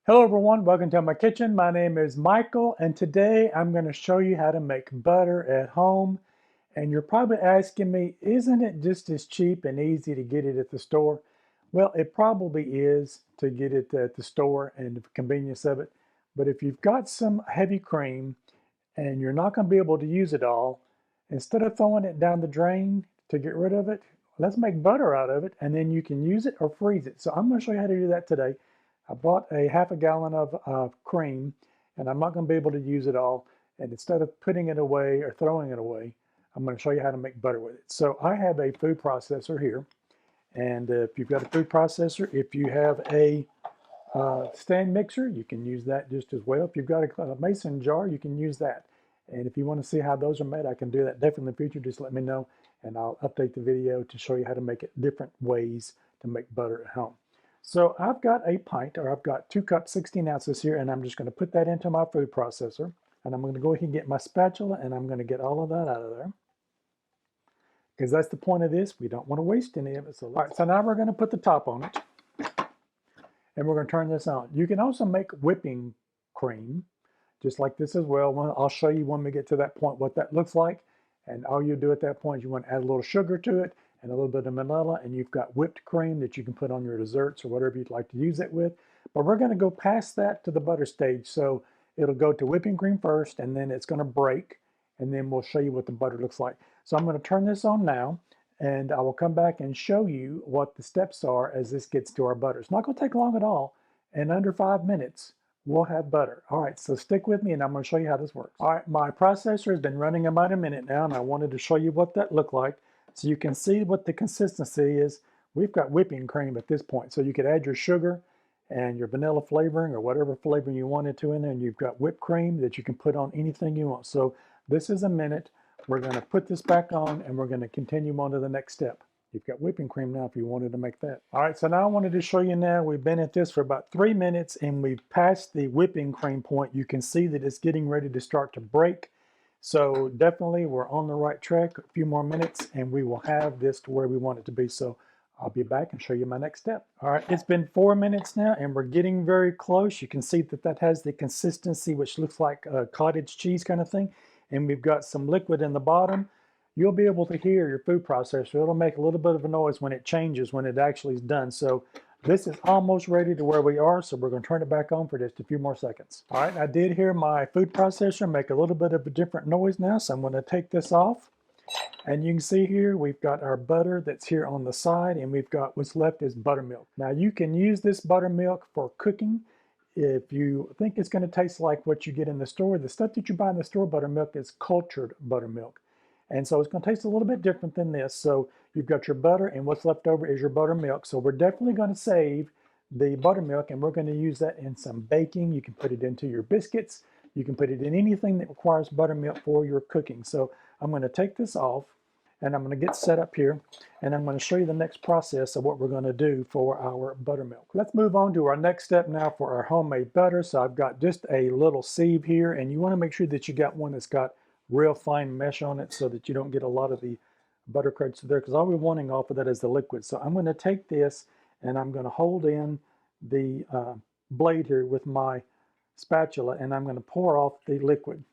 Hello everyone, welcome to my kitchen. My name is Michael and today I'm going to show you how to make butter at home. And you're probably asking me, isn't it just as cheap and easy to get it at the store? Well, it probably is to get it at the store and the convenience of it. But if you've got some heavy cream and you're not going to be able to use it all, instead of throwing it down the drain to get rid of it, let's make butter out of it and then you can use it or freeze it. So I'm going to show you how to do that today. I bought a half a gallon of cream and I'm not going to be able to use it all. And instead of putting it away or throwing it away, I'm going to show you how to make butter with it. So I have a food processor here. And if you've got a food processor, if you have a stand mixer, you can use that just as well. If you've got a mason jar, you can use that. And if you want to see how those are made, I can do that definitely in the future. Just let me know and I'll update the video to show you how to make it different ways to make butter at home. So I've got a pint, or I've got 2 cups, 16 ounces here, and I'm just going to put that into my food processor. And I'm going to go ahead and get my spatula, and I'm going to get all of that out of there. Because that's the point of this. We don't want to waste any of it. So, all right, so now we're going to put the top on it. And we're going to turn this on. You can also make whipping cream, just like this as well. I'll show you when we get to that point what that looks like. And all you do at that point is you want to add a little sugar to it and a little bit of vanilla, and you've got whipped cream that you can put on your desserts or whatever you'd like to use it with. But we're going to go past that to the butter stage. So it'll go to whipping cream first, and then it's going to break, and then we'll show you what the butter looks like. So I'm going to turn this on now, and I will come back and show you what the steps are as this gets to our butter. It's not going to take long at all. In under 5 minutes, we'll have butter. All right, so stick with me and I'm going to show you how this works. All right, my processor has been running about a minute now, and I wanted to show you what that looked like so you can see what the consistency is. We've got whipping cream at this point, so you could add your sugar and your vanilla flavoring or whatever flavoring you wanted to in there, and you've got whipped cream that you can put on anything you want. So this is a minute. We're going to put this back on and we're going to continue on to the next step. You've got whipping cream now if you wanted to make that. All right, so now I wanted to show you now, we've been at this for about 3 minutes and we've passed the whipping cream point. You can see that it's getting ready to start to break. So definitely we're on the right track. A few more minutes and we will have this to where we want it to be. So I'll be back and show you my next step. All right, it's been 4 minutes now and we're getting very close. You can see that that has the consistency which looks like a cottage cheese kind of thing. And we've got some liquid in the bottom. You'll be able to hear your food processor. It'll make a little bit of a noise when it changes, when it actually is done. So this is almost ready to where we are. So we're going to turn it back on for just a few more seconds. All right, I did hear my food processor make a little bit of a different noise now. So I'm going to take this off. And you can see here, we've got our butter that's here on the side, and we've got what's left is buttermilk. Now you can use this buttermilk for cooking. If you think it's going to taste like what you get in the store, the stuff that you buy in the store buttermilk is cultured buttermilk. And so it's going to taste a little bit different than this. So you've got your butter and what's left over is your buttermilk. So we're definitely going to save the buttermilk and we're going to use that in some baking. You can put it into your biscuits. You can put it in anything that requires buttermilk for your cooking. So I'm going to take this off and I'm going to get set up here and I'm going to show you the next process of what we're going to do for our buttermilk. Let's move on to our next step now for our homemade butter. So I've got just a little sieve here, and you want to make sure that you got one that's got real fine mesh on it so that you don't get a lot of the butter crumbs there, because all we're wanting off of that is the liquid. So I'm going to take this and I'm going to hold in the blade here with my spatula and I'm going to pour off the liquid.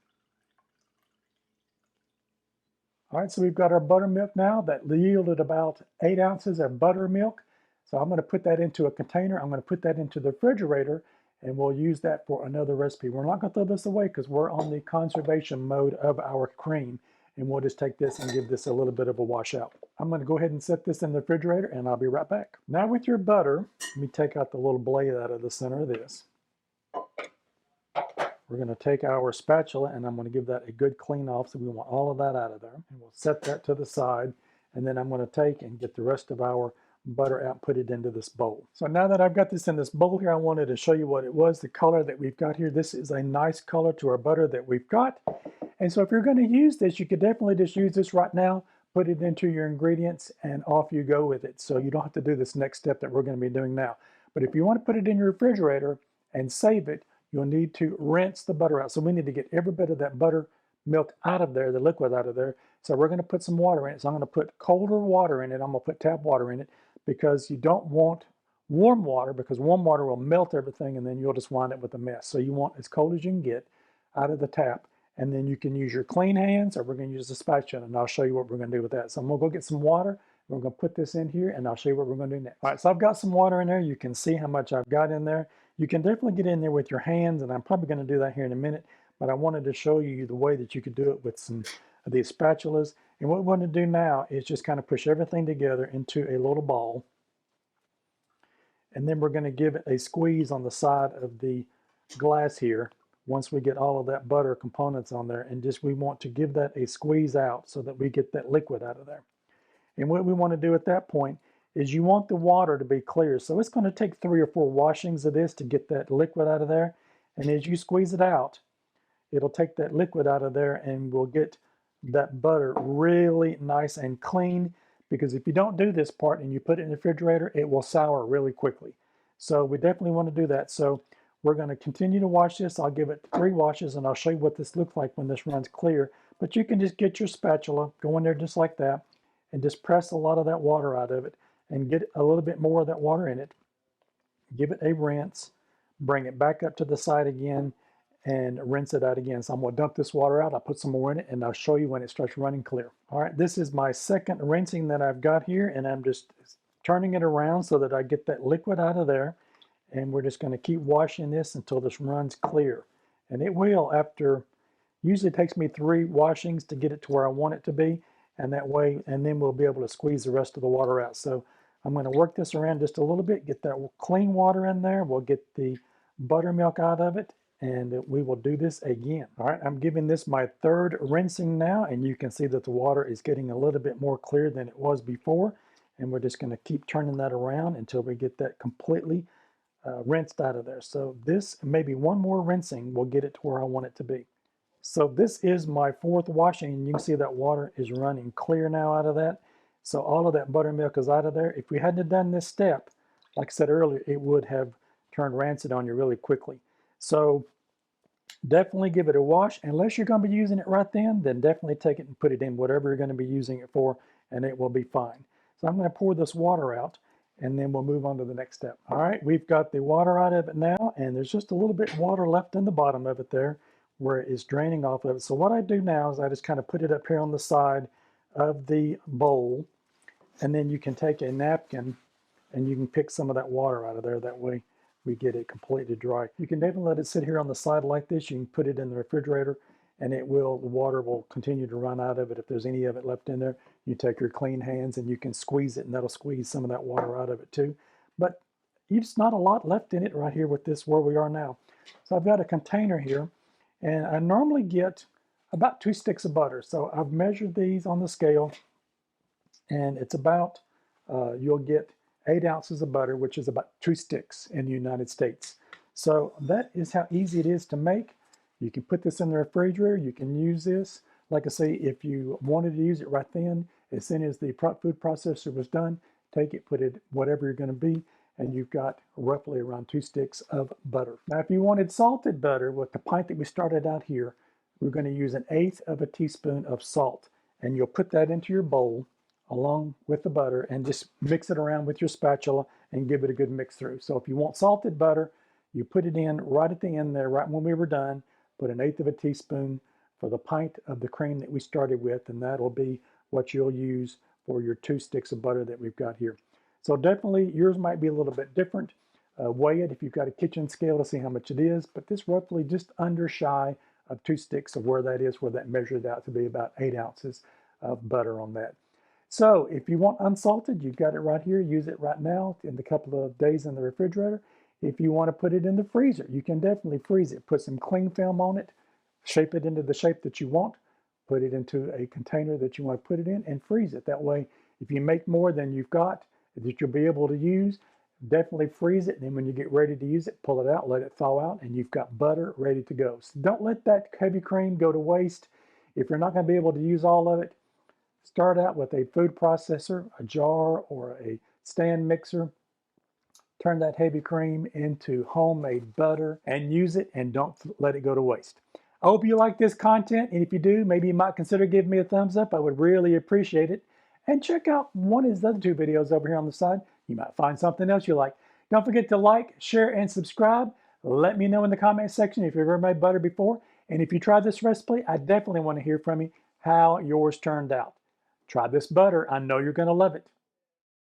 All right, so we've got our buttermilk now that yielded about 8 ounces of buttermilk. So I'm going to put that into a container. I'm going to put that into the refrigerator and we'll use that for another recipe. We're not going to throw this away because we're on the conservation mode of our cream. And we'll just take this and give this a little bit of a washout. I'm going to go ahead and set this in the refrigerator and I'll be right back. Now with your butter, let me take out the little blade out of the center of this. We're going to take our spatula and I'm going to give that a good clean off, so we want all of that out of there. And we'll set that to the side, and then I'm going to take and get the rest of our butter out and put it into this bowl. So now that I've got this in this bowl here, I wanted to show you what it was, the color that we've got here. This is a nice color to our butter that we've got. And so if you're going to use this, you could definitely just use this right now, put it into your ingredients, and off you go with it. So you don't have to do this next step that we're going to be doing now. But if you want to put it in your refrigerator and save it, you'll need to rinse the butter out. So we need to get every bit of that buttermilk out of there, the liquid out of there. So we're going to put some water in it. So I'm going to put colder water in it. I'm going to put tap water in it because you don't want warm water, because warm water will melt everything and then you'll just wind up with a mess. So you want as cold as you can get out of the tap. And then you can use your clean hands, or we're going to use a spatula, and I'll show you what we're going to do with that. So I'm going to go get some water. We're going to put this in here, and I'll show you what we're going to do next. All right, so I've got some water in there. You can see how much I've got in there. You can definitely get in there with your hands, and I'm probably going to do that here in a minute, but I wanted to show you the way that you could do it with some of these spatulas. And what we're going to do now is just kind of push everything together into a little ball. And then we're going to give it a squeeze on the side of the glass here once we get all of that butter components on there, and just we want to give that a squeeze out so that we get that liquid out of there. And what we want to do at that point is you want the water to be clear. So it's going to take 3 or 4 washings of this to get that liquid out of there. And as you squeeze it out, it'll take that liquid out of there and we'll get that butter really nice and clean, because if you don't do this part and you put it in the refrigerator, it will sour really quickly. So we definitely want to do that. So we're going to continue to wash this. I'll give it 3 washes and I'll show you what this looks like when this runs clear. But you can just get your spatula, go in there just like that, and just press a lot of that water out of it and get a little bit more of that water in it. Give it a rinse, bring it back up to the side again, and rinse it out again. So I'm going to dump this water out. I'll put some more in it and I'll show you when it starts running clear. All right, this is my second rinsing that I've got here, and I'm just turning it around so that I get that liquid out of there. And we're just going to keep washing this until this runs clear. And it will, after, usually it takes me 3 washings to get it to where I want it to be. And that way, and then we'll be able to squeeze the rest of the water out. So I'm going to work this around just a little bit, get that clean water in there. We'll get the buttermilk out of it, and we will do this again. All right, I'm giving this my 3rd rinsing now, and you can see that the water is getting a little bit more clear than it was before. And we're just going to keep turning that around until we get that completely rinsed out of there. So this, maybe 1 more rinsing, will get it to where I want it to be. So this is my 4th washing, and you can see that water is running clear now out of that. So all of that buttermilk is out of there. If we hadn't done this step, like I said earlier, it would have turned rancid on you really quickly. So definitely give it a wash. Unless you're going to be using it right then definitely take it and put it in whatever you're going to be using it for, and it will be fine. So I'm going to pour this water out, and then we'll move on to the next step. All right, we've got the water out of it now, and there's just a little bit of water left in the bottom of it there where it is draining off of it. So what I do now is I just kind of put it up here on the side of the bowl, and then you can take a napkin and you can pick some of that water out of there. That way we get it completely dry. You can definitely let it sit here on the side like this. You can put it in the refrigerator, and the water will continue to run out of it. If there's any of it left in there, you take your clean hands and you can squeeze it, and that'll squeeze some of that water out of it too. But it's not a lot left in it right here with this where we are now. So I've got a container here, and I normally get about 2 sticks of butter. So I've measured these on the scale, and it's about, you'll get 8 ounces of butter, which is about 2 sticks in the United States. So that is how easy it is to make. You can put this in the refrigerator. You can use this. Like I say, if you wanted to use it right then, as soon as the food processor was done, take it, put it whatever you're going to be, and you've got roughly around 2 sticks of butter. Now, if you wanted salted butter with the pint that we started out here, we're going to use 1/8 of a teaspoon of salt, and you'll put that into your bowl along with the butter and just mix it around with your spatula and give it a good mix through. So if you want salted butter, you put it in right at the end there, right when we were done, put 1/8 of a teaspoon for the pint of the cream that we started with, and that'll be what you'll use for your 2 sticks of butter that we've got here. So definitely yours might be a little bit different. Weigh it if you've got a kitchen scale to see how much it is, but this roughly just under shy of 2 sticks of where that is, where that measured out to be about 8 ounces of butter on that. So if you want unsalted, you've got it right here. Use it right now in a couple of days in the refrigerator. If you want to put it in the freezer, you can definitely freeze it. Put some cling film on it, shape it into the shape that you want, put it into a container that you want to put it in, and freeze it. That way, if you make more than you've got that you'll be able to use, definitely freeze it. And then when you get ready to use it, pull it out, let it thaw out, and you've got butter ready to go. So don't let that heavy cream go to waste. If you're not going to be able to use all of it, start out with a food processor, a jar, or a stand mixer. Turn that heavy cream into homemade butter and use it, and don't let it go to waste. I hope you like this content, and if you do, maybe you might consider giving me a thumbs up. I would really appreciate it. And check out one of his other 2 videos over here on the side. You might find something else you like. Don't forget to like, share, and subscribe. Let me know in the comment section if you've ever made butter before. And if you try this recipe, I definitely want to hear from you how yours turned out. Try this butter. I know you're going to love it.